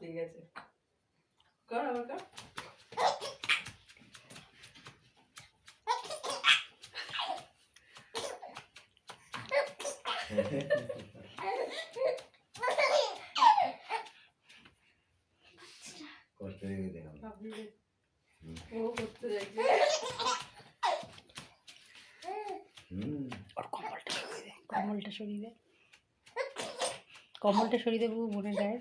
ঠিক আছে, কর আবার কর। ও করতে যাচ্ছে। কমলটা সরিয়ে দে, কমলটা সরিয়ে দেবো বোনের গায়ে।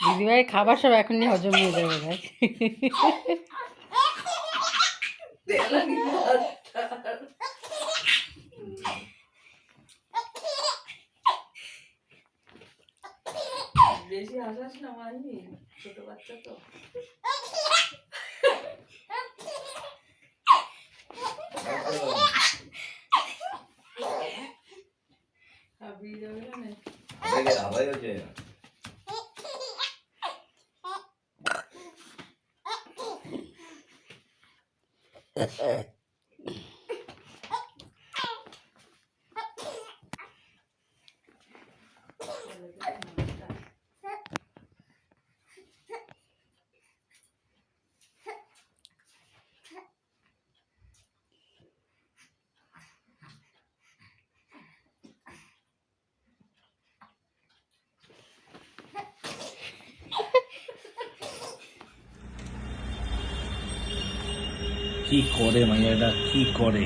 দিদিভাই খাবার সব এখনই হজম হয়ে যাবে ভাই। বেশি হাসাস না মানি, ছোট বাচ্চা তো। হাবিয়ে যাবে না। আবার হচ্ছে কি করে মাইয়াটা, কি করে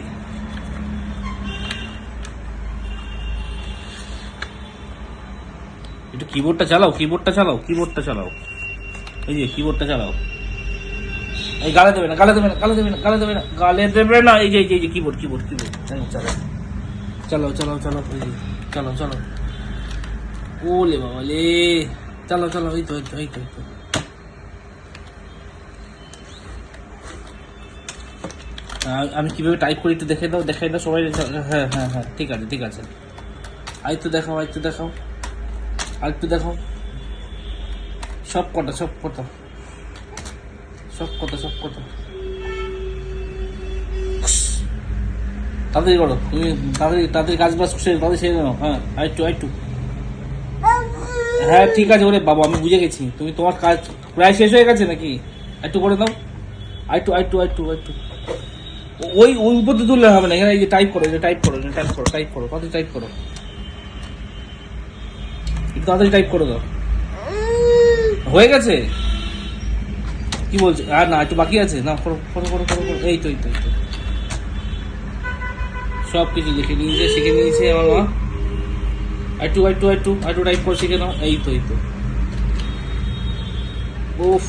একটু কিবোর্ডটা চালাও, কিবোর্ডটা চালাও, কিবোর্ডটা চালাও, এই যে কিবোর্ডটা চালাও। এই গালে দেবে না, গালে দেবে না, গালে দেবে না, গালে দেবে না, গালে দেবে না। এই যে এই যে কিবোর্ড, কিবোর্ড, কিবোর্ড চালাও, চালাও, চালাও, চালাও, এই যে চালাও, চালাও। ওলে বাবা লে, চালাও, চালাও, এই তো, এই তো, এই তো, এই তো। আমি কিভাবে টাইপ করি একটু দেখে দাও, দেখাই দাও সবাই। হ্যাঁ হ্যাঁ হ্যাঁ, ঠিক আছে, ঠিক আছে। আরেকটু দেখাও, আরেকটু দেখাও, আরেকটু দেখাও। সব কটা, সব কটা, সব কটা, সব কটা। তাড়াতাড়ি করো তুমি, তাড়াতাড়ি তাড়াতাড়ি কাজ বাজ তাড়াতাড়ি ছেড়ে দাও। হ্যাঁ, আরেকটু, আরেকটু। হ্যাঁ ঠিক আছে, ওরে বাবা আমি বুঝে গেছি, তুমি তোমার কাজ প্রায় শেষ হয়ে গেছে নাকি? একটু করে দাও, আরেকটু, আরেকটু, আরেকটু, আরেকটু। ওই ওই উপর দিয়ে তুললে হবে না, এখানে এই যে টাইপ করো, টাইপ করো, টাইপ করো, টাইপ করো, তাড়াতাড়ি টাইপ করো, একটু তাড়াতাড়ি টাইপ করে দাও। হয়ে গেছে? কি বলছে? আর না, একটু বাকি আছে, না করো, করো, করো, করো, করো। এই তো, এই তো, এই তো। সব কিছু লিখে নিয়েছে, শিখে নিয়েছে আমার মা। একটু, একটু, একটু, একটু টাইপ করে শিখে নাও। এই তো, এই তো। উফ,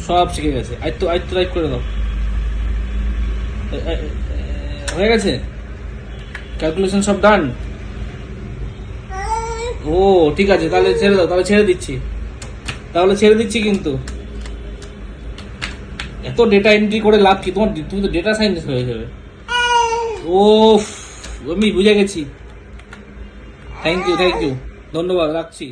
সব শিখে গেছে। একটু, একটু টাইপ করে দাও। হয়ে গেছে? ক্যালকুলেশন সব ডান? ও ঠিক আছে, তাহলে ছেড়ে দাও, তাহলে ছেড়ে দিচ্ছি, তাহলে ছেড়ে দিচ্ছি। কিন্তু এত ডেটা এন্ট্রি করে লাভ কি তোমার? তুমি তো ডেটা সায়েন্টিস্ট হয়ে যাবে। ও আমি বুঝে গেছি। থ্যাংক ইউ, থ্যাংক ইউ, ধন্যবাদ, রাখছি।